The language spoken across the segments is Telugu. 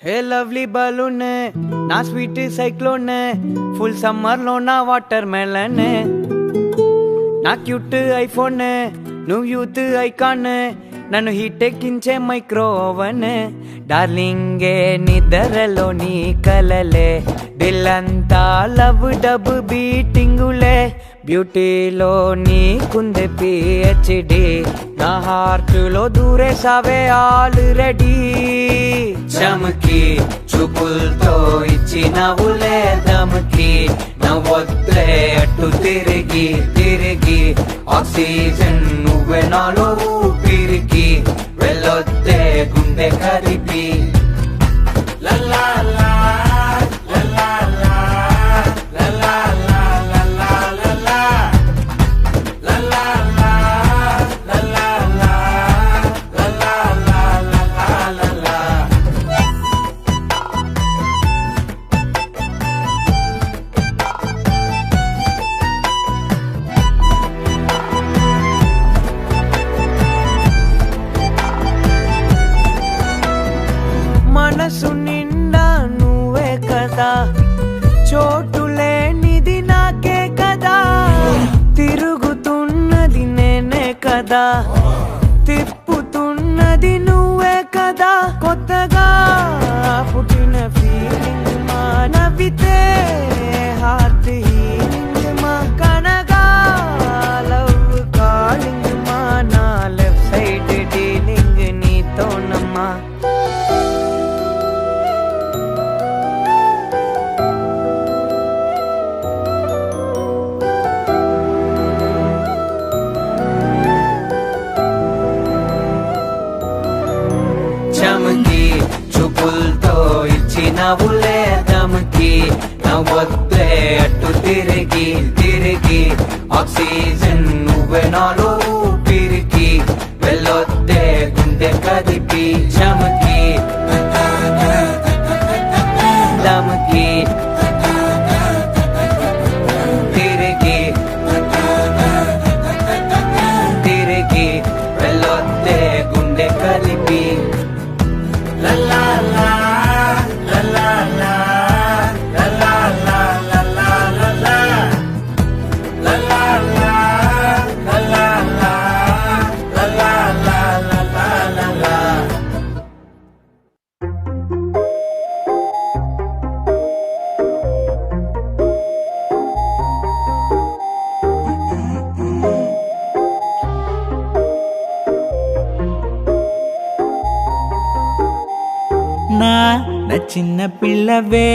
హే లవ్లీ బలూన్ నా స్వీట్ సైక్లోన్ ఫుల్ సమ్మర్ లో నా వాటర్ మెలన్ నా క్యూట్ ఐఫోన్ నువ్వు యూత్ ఐకాన్ నన్ను హీట్ ఎక్కించే మైక్రో ఓవెన్ డార్లింగే నిద్రలో నీ కలలే దిల్లంతా లవ్ డబ్ బీటింగులే బ్యూటీలో నీకుంది పిహెచ్డి నా హార్ట్ లో దూరేసావే ఆల్రెడీ చమకి చూపులతో ఇచ్చినవులే దమకి నవ్వొద్దే అటు తిరిగి తిరిగి ఆక్సిజన్ నువ్వే నాలో ఊపిరికి వెళ్ళొద్దే గుండె కరిపి లల్లా మనసు నిండా నువ్వే కదా చోటు లేనిది నాకే కదా తిరుగుతున్నది నేనే కదా తిప్పుతున్నది నువ్వే కదా కొత్తగా పుట్టిన ఫీలింగ్ మా నవ్వితే హార్ట్ హీలింగ్ మా కనగా లవ్ కాలింగ్ మా నా లెఫ్ట్ సైడ్ డీలింగ్ నీతోనమ్మా చమకి చూపులతో ఇచ్చినవులే దమకి నవ్వొద్దే అటు తిరిగి తిరిగి ఆక్సిజన్ నువ్వే నాలో ఊపిరికి వెళ్ళొద్దే గుండె కదిపి చమకి దమకి తిరిగి తిరిగి వెళ్ళొద్దే గుండె కలిపి లల్లా నా చిన్న పిల్లవే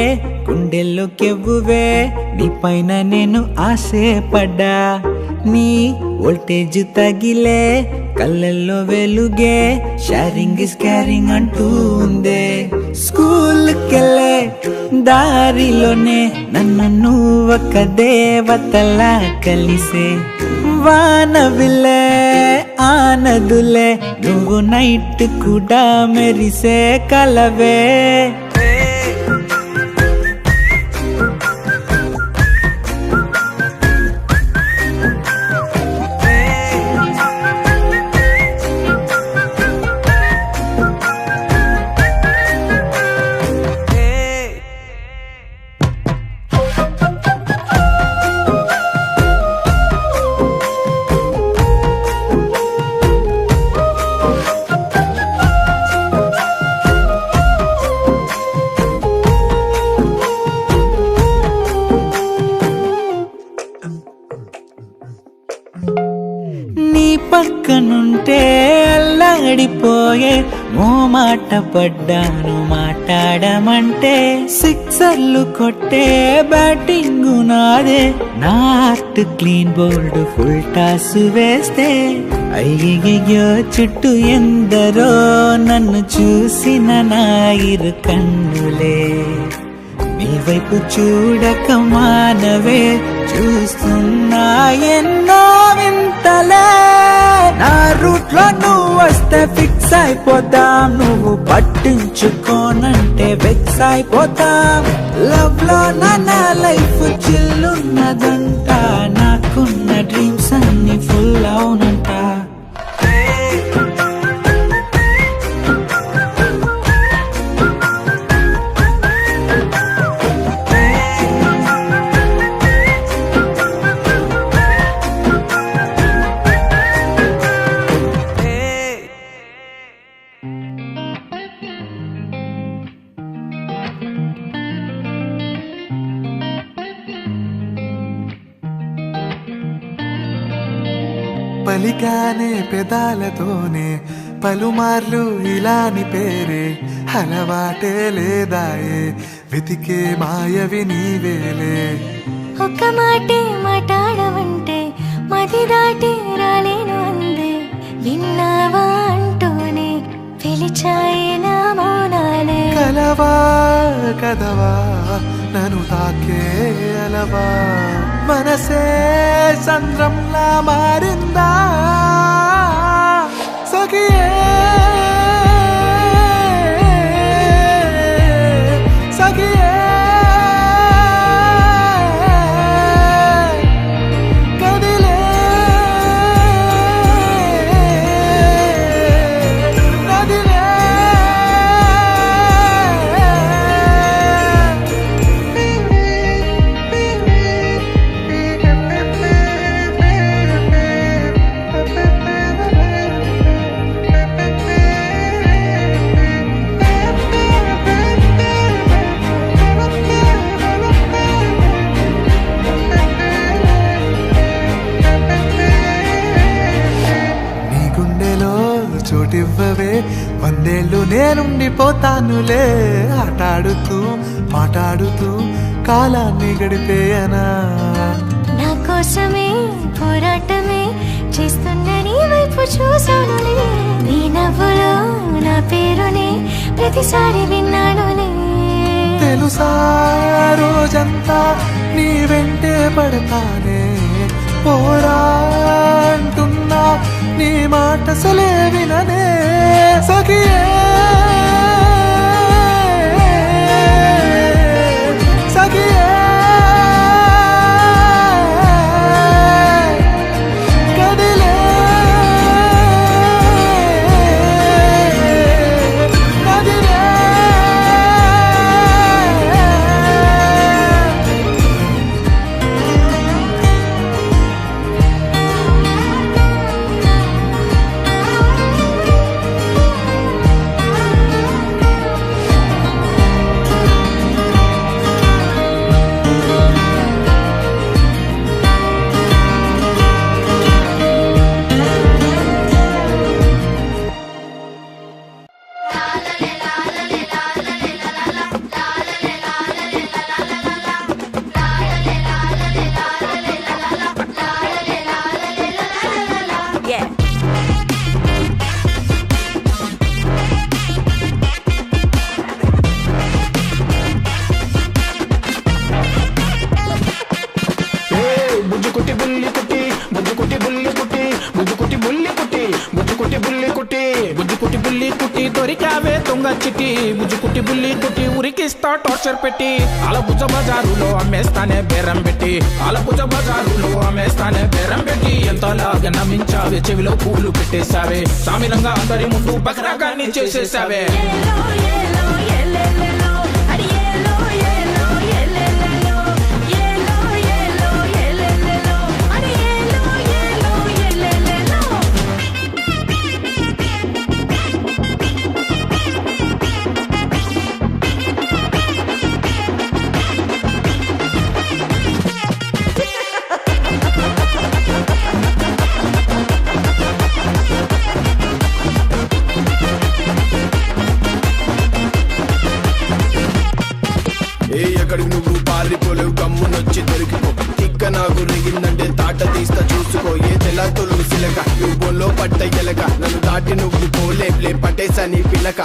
గుండెల్లో కెవ్వువే నీ పైన నేను ఆశపడ్డా నీ వోల్టేజ్ తగిలే కళ్ళల్లో వెలుగే షేరింగ్ ఇస్ క్యారింగ్ అంటూ ఉందే స్కూల్కెళ్ళే దారిలోనే నన్ను నువ్వు ఒక దేవతలా కలిసే వానవిలే ఆనదులే నువ్వు నైట్ కూడా మెరిసే కలవే నీ పక్కనుంటే అల్లాడిపోయే ఓ మాట పడ్డాను మాట్లాడమంటే సిక్సర్లు కొట్టే బ్యాటింగు నాదే నా heart clean bold full toss వేస్తే అయ్యయ్యో చుట్టూ ఎందరో నన్ను చూసిన నా ఇరు కన్నులే నీ వైపు చూడక మానవే చూస్తున్నా ఎన్నో వింతలే నా రూట్ లో నువ్వు వస్తే ఫిక్స్ అయిపోతాం నువ్వు పట్టించుకోనంటే వెక్స్ అయిపోతాం లవ్ లో నా లైఫ్ చిల్లున్నదంట నాకున్న డ్రీమ్స్ అన్ని ఫుల్ అవునంట పలికానే పెదాలతోనే పలుమార్లు ఇలాని పేరే అలవాటే లేదాయే వెతికే మాయవి నీవేలే ఒక్క మాటే మాట్లాడవంటే మది దాటి రాలేను అందే విన్నావా అంటూనే పిలిచాయే నా మౌనాలే కలవా కదవా నన్ను తాకే అలవా మనసే సంద్రంలా మారిందా సఖియే సఖియే కదిలే నదిలే నీ గుండెలో చోటివ్వవే వందేళ్ళు నేనుండిపోతానులే ఆటాడుతూ మాట్లాడుతూ కాలాన్ని గడిపేయనా నా కోసమే పోరాటమే చేస్తున్న నీ వైపు చూసానులే నీ నవ్వులో నా పేరునే ప్రతిసారి విన్నానులే తెలుసా రోజంతా నీ వెంటే పడతానే పోరాంటున్నా నీ మాట సలే విననే సఖియే సఖియే కదిలే నదిలే బుజ్జుకుట్టి బుల్లి కుట్టి బుజ్జుకుట్టి బుల్లి కుట్టి బుజ్జుకుట్టి బుల్లి కుట్టి బుజ్జుకుట్టి బుల్లి కుట్టి బుజ్జుకుట్టి బుల్లి కుట్టి దొరికావే దొంగ చిట్టి బుజ్జుకుట్టి బుల్లి కుట్టి ఉరికిస్తా టార్చర్ పెట్టి ఆలపుజ బజారులో అమ్మేస్తానే బేరం పెట్టి ఆలపుజ బజారులో అమ్మేస్తానే బేరం పెట్టి ఎంతలాగా నమ్మించావే చెవిలో పూలు పెట్టేశావే సామిరంగా అందరి ముందు బకరాగాన్ని చేసేసావే ఎక్కడికి నువ్వు పారిపోలేవు గమ్మునొచ్చి దొరికిపో తిక్క నాకు రేగిందంటే తాట తీస్తా చూసుకో ఏ తెలా తొలుగు సిలక నువ్వు బొల్లో పట్ట ఎలక నన్ను దాటి నువ్వు పోలేవులే పట్టేసా నీ పిలక